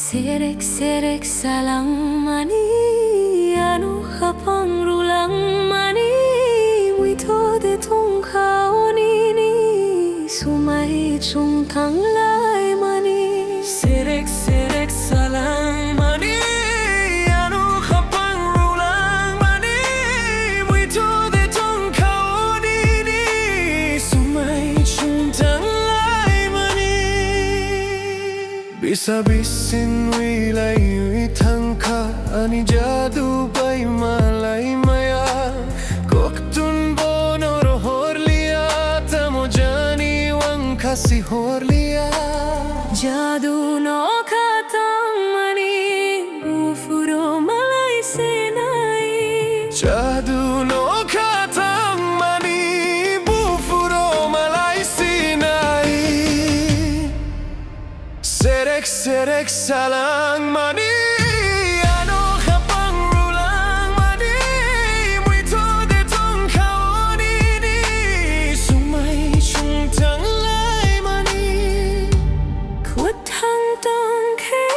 Serek serek salang mani, ano ka pang rulang mani, muito de tong kaonini, sumay chung tanglay mani. Serek serek salang mani, ano ka pang rulang mani, muito de tong kaonini, sumay chung tanglay mani. Bisa-bisin wilay itangka ani jadu bay malay maya koktun bonoro horlia tamo jani wang kasi horlia jadu no katang mani bufuro malay sinai jadu no katang mani bufuro malay sinai. Serek serek salang mani, ano ka pang rulang mani, muito de tong kaonini, sumay chung tanglay mani. Kwat hang tong ke,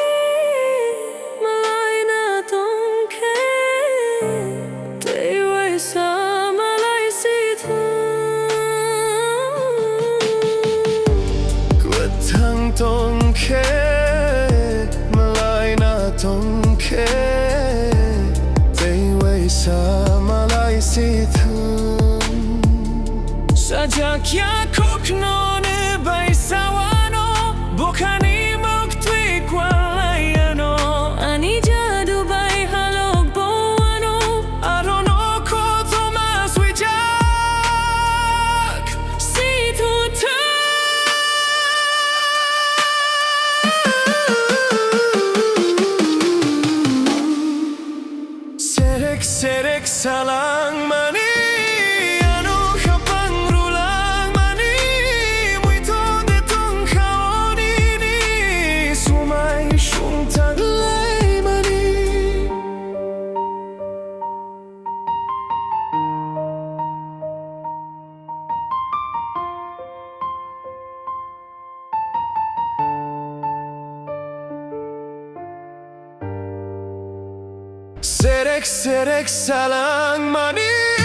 malay na tong ke, tayway sa malay sitang. Kwat hang tong ke, malay na tong ke, tayway sa malay sitang. Sajak yakok no ne bay sawano, bukani magtwik walay ano, ani jadu bay halog bo ano, arono ko Thomas wijak situta. Serek serek salang mani, ano ka pang rulang mani, muito de tong kaonini, sumay chung tanglay mani. Serek serek salang mani.